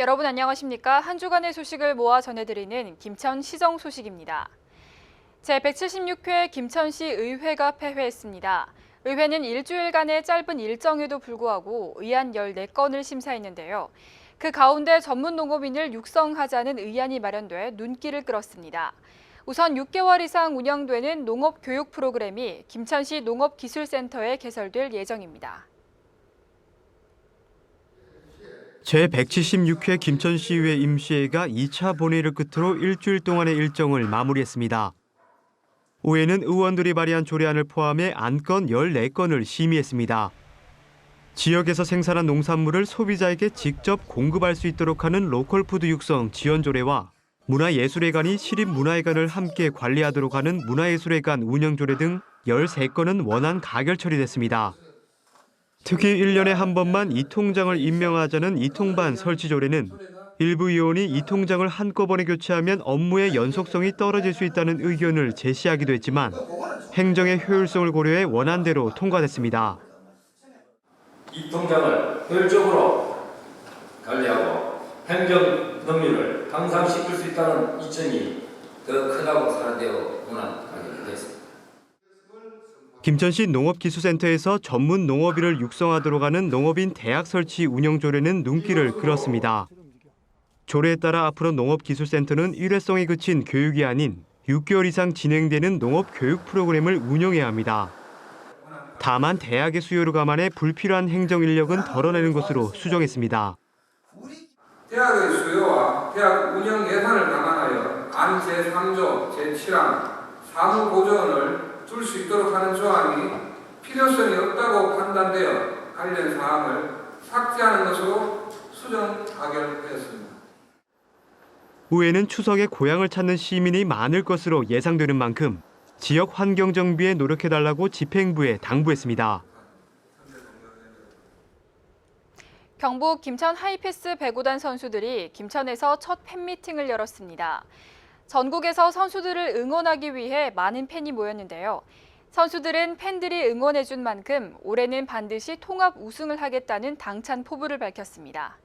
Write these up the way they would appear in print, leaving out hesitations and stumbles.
여러분 안녕하십니까? 한 주간의 소식을 모아 전해드리는 김천시정 소식입니다. 제176회 김천시 의회가 폐회했습니다. 의회는 일주일간의 짧은 일정에도 불구하고 의안 14건을 심사했는데요. 그 가운데 전문 농업인을 육성하자는 의안이 마련돼 눈길을 끌었습니다. 우선 6개월 이상 운영되는 농업 교육 프로그램이 김천시 농업기술센터에 개설될 예정입니다. 제176회 김천시의회 임시회가 2차 본회의를 끝으로 일주일 동안의 일정을 마무리했습니다. 의회는 의원들이 발의한 조례안을 포함해 안건 14건을 심의했습니다. 지역에서 생산한 농산물을 소비자에게 직접 공급할 수 있도록 하는 로컬푸드 육성 지원 조례와 문화예술회관이 시립문화회관을 함께 관리하도록 하는 문화예술회관 운영 조례 등 13건은 원안 가결 처리됐습니다. 특히 1년에 한 번만 이 통장을 임명하자는 이통반 설치 조례는 일부 의원이 이 통장을 한꺼번에 교체하면 업무의 연속성이 떨어질 수 있다는 의견을 제시하기도 했지만 행정의 효율성을 고려해 원안대로 통과됐습니다. 이 통장을 효율적으로 관리하고 행정 능률을 향상시킬 수 있다는 이점이 더 크다고 생각되어 원안하게 됐습니다. 김천시 농업기술센터에서 전문 농업인을 육성하도록 하는 농업인 대학 설치 운영 조례는 눈길을 끌었습니다. 조례에 따라 앞으로 농업기술센터는 일회성에 그친 교육이 아닌 6개월 이상 진행되는 농업 교육 프로그램을 운영해야 합니다. 다만 대학의 수요를 감안해 불필요한 행정 인력은 덜어내는 것으로 수정했습니다. 대학의 수요와 대학 운영 예산을 감안하여 안 제3조 제7항 사무보조원을 둘 수 있도록 하는 조항이 필요성이 없다고 판단되어 관련 사항을 삭제하는 것으로 수정 가결되었습니다. 의회는 추석에 고향을 찾는 시민이 많을 것으로 예상되는 만큼 지역 환경 정비에 노력해달라고 집행부에 당부했습니다. 경북 김천 하이패스 배구단 선수들이 김천에서 첫 팬미팅을 열었습니다. 전국에서 선수들을 응원하기 위해 많은 팬이 모였는데요. 선수들은 팬들이 응원해준 만큼 올해는 반드시 통합 우승을 하겠다는 당찬 포부를 밝혔습니다.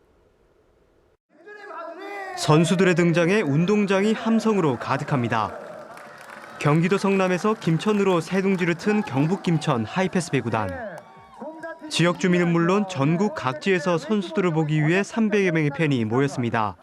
선수들의 등장에 운동장이 함성으로 가득합니다. 경기도 성남에서 김천으로 새둥지를 튼 경북 김천 하이패스 배구단. 지역 주민은 물론 전국 각지에서 선수들을 보기 위해 300여 명의 팬이 모였습니다.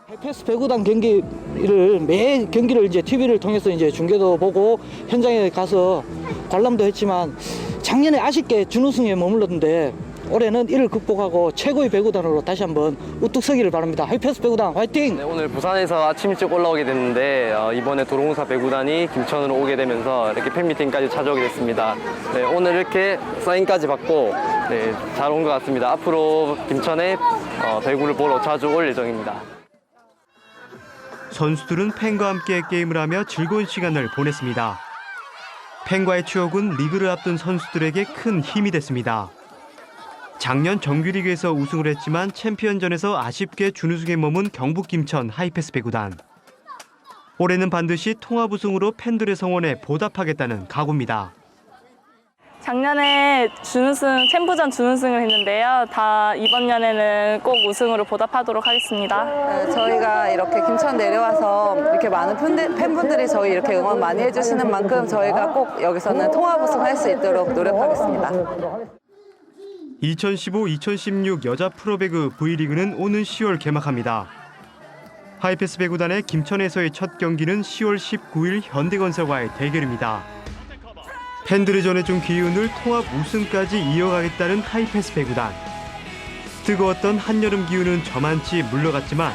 하이패스 배구단 경기를 매 경기를 이제 TV를 통해서 이제 중계도 보고 현장에 가서 관람도 했지만 작년에 아쉽게 준우승에 머물렀는데 올해는 이를 극복하고 최고의 배구단으로 다시 한번 우뚝 서기를 바랍니다. 하이패스 배구단 화이팅! 네, 오늘 부산에서 아침 일찍 올라오게 됐는데 이번에 도롱우사 배구단이 김천으로 오게 되면서 이렇게 팬미팅까지 찾아오게 됐습니다. 네, 오늘 이렇게 사인까지 받고 네, 잘 온 것 같습니다. 앞으로 김천에 배구를 보러 자주 올 예정입니다. 선수들은 팬과 함께 게임을 하며 즐거운 시간을 보냈습니다. 팬과의 추억은 리그를 앞둔 선수들에게 큰 힘이 됐습니다. 작년 정규리그에서 우승을 했지만 챔피언전에서 아쉽게 준우승에 머문 경북 김천 하이패스 배구단. 올해는 반드시 통합 우승으로 팬들의 성원에 보답하겠다는 각오입니다. 작년에 챔프전 준우승을 했는데요. 이번 년에는 꼭 우승으로 보답하도록 하겠습니다. 네, 저희가 이렇게 김천 내려와서 이렇게 많은 팬분들이 저희 이렇게 응원 많이 해주시는 만큼 저희가 꼭 여기서는 통합 우승할 수 있도록 노력하겠습니다. 2015-2016 여자 프로배구 V리그는 오는 10월 개막합니다. 하이패스 배구단의 김천에서의 첫 경기는 10월 19일 현대건설과의 대결입니다. 팬들이 전해준 기운을 통합 우승까지 이어가겠다는 하이패스 배구단. 뜨거웠던 한여름 기운은 저만치 물러갔지만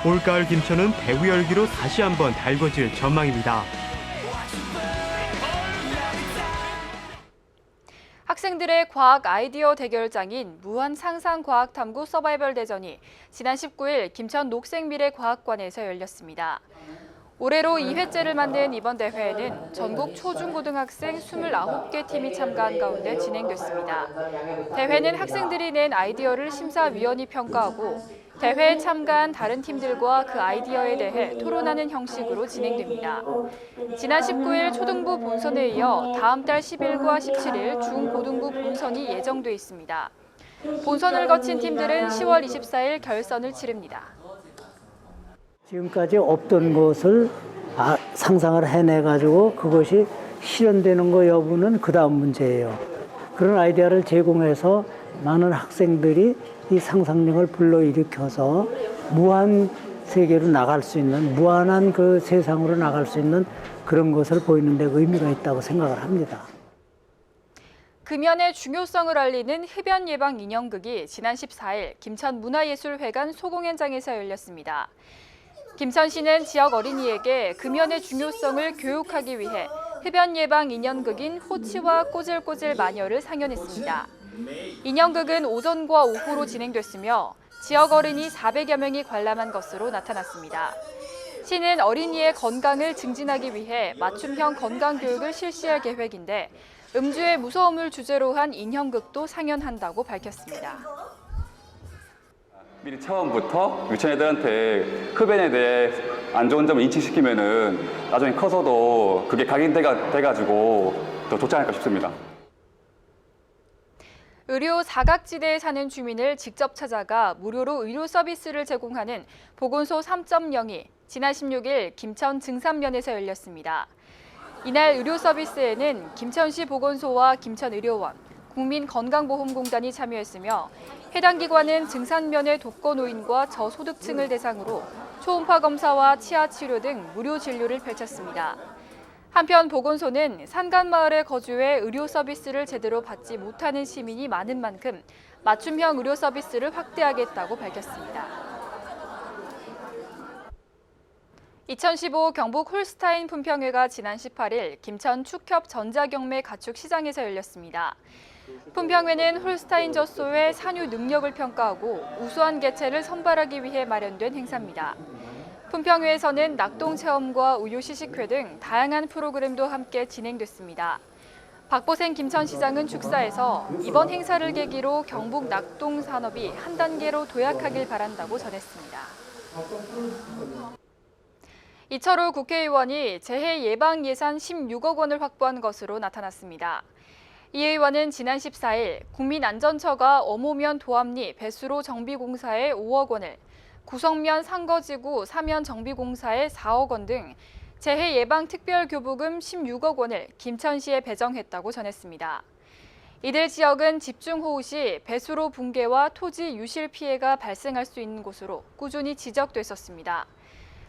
올가을 김천은 배구 열기로 다시 한번 달궈질 전망입니다. 학생들의 과학 아이디어 대결장인 무한상상과학탐구 서바이벌 대전이 지난 19일 김천 녹색미래과학관에서 열렸습니다. 올해로 2회째를 맞는 이번 대회에는 전국 초중고등학생 29개 팀이 참가한 가운데 진행됐습니다. 대회는 학생들이 낸 아이디어를 심사위원이 평가하고 대회에 참가한 다른 팀들과 그 아이디어에 대해 토론하는 형식으로 진행됩니다. 지난 19일 초등부 본선에 이어 다음 달 10일과 17일 중고등부 본선이 예정돼 있습니다. 본선을 거친 팀들은 10월 24일 결선을 치릅니다. 지금까지 없던 것을 상상을 해내가지고 그것이 실현되는 거 여부는 그 다음 문제예요. 그런 아이디어를 제공해서 많은 학생들이 이 상상력을 불러일으켜서 무한 세계로 나갈 수 있는, 무한한 그 세상으로 나갈 수 있는 그런 것을 보이는 데 의미가 있다고 생각을 합니다. 금연의 중요성을 알리는 흡연 예방 인형극이 지난 14일 김천 문화예술회관 소공연장에서 열렸습니다. 김천시는 지역 어린이에게 금연의 중요성을 교육하기 위해 흡연 예방 인형극인 호치와 꼬질꼬질 마녀를 상연했습니다. 인형극은 오전과 오후로 진행됐으며 지역 어린이 400여 명이 관람한 것으로 나타났습니다. 시는 어린이의 건강을 증진하기 위해 맞춤형 건강교육을 실시할 계획인데 음주의 무서움을 주제로 한 인형극도 상연한다고 밝혔습니다. 미리 처음부터 유치원 애들한테 흡연에 대해 안 좋은 점을 인식시키면은 나중에 커서도 그게 각인돼가지고 더 좋지 않을까 싶습니다. 의료 사각지대에 사는 주민을 직접 찾아가 무료로 의료 서비스를 제공하는 보건소 3.0이 지난 16일 김천 증산면에서 열렸습니다. 이날 의료 서비스에는 김천시 보건소와 김천의료원, 국민건강보험공단이 참여했으며 해당 기관은 증산면의 독거노인과 저소득층을 대상으로 초음파 검사와 치아 치료 등 무료 진료를 펼쳤습니다. 한편 보건소는 산간마을에 거주해 의료 서비스를 제대로 받지 못하는 시민이 많은 만큼 맞춤형 의료 서비스를 확대하겠다고 밝혔습니다. 2015 경북 홀스타인 품평회가 지난 18일 김천 축협 전자경매 가축 시장에서 열렸습니다. 품평회는 홀스타인 젖소의 산유 능력을 평가하고 우수한 개체를 선발하기 위해 마련된 행사입니다. 품평회에서는 낙동 체험과 우유 시식회 등 다양한 프로그램도 함께 진행됐습니다. 박보생 김천시장은 축사에서 이번 행사를 계기로 경북 낙동 산업이 한 단계로 도약하길 바란다고 전했습니다. 이철우 국회의원이 재해 예방 예산 16억 원을 확보한 것으로 나타났습니다. 이 의원은 지난 14일 국민안전처가 어모면 도암리 배수로 정비공사에 5억 원을, 구성면 상거지구 사면 정비공사에 4억 원 등 재해 예방 특별교부금 16억 원을 김천시에 배정했다고 전했습니다. 이들 지역은 집중호우 시 배수로 붕괴와 토지 유실 피해가 발생할 수 있는 곳으로 꾸준히 지적됐었습니다.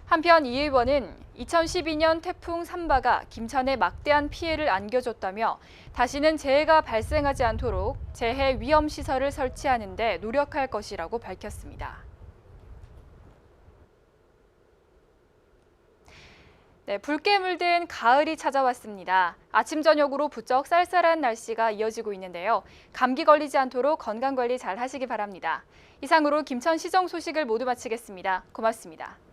한편 이 의원은 2012년 태풍 삼바가 김천에 막대한 피해를 안겨줬다며 다시는 재해가 발생하지 않도록 재해 위험 시설을 설치하는 데 노력할 것이라고 밝혔습니다. 네, 붉게 물든 가을이 찾아왔습니다. 아침 저녁으로 부쩍 쌀쌀한 날씨가 이어지고 있는데요. 감기 걸리지 않도록 건강관리 잘 하시기 바랍니다. 이상으로 김천시정 소식을 모두 마치겠습니다. 고맙습니다.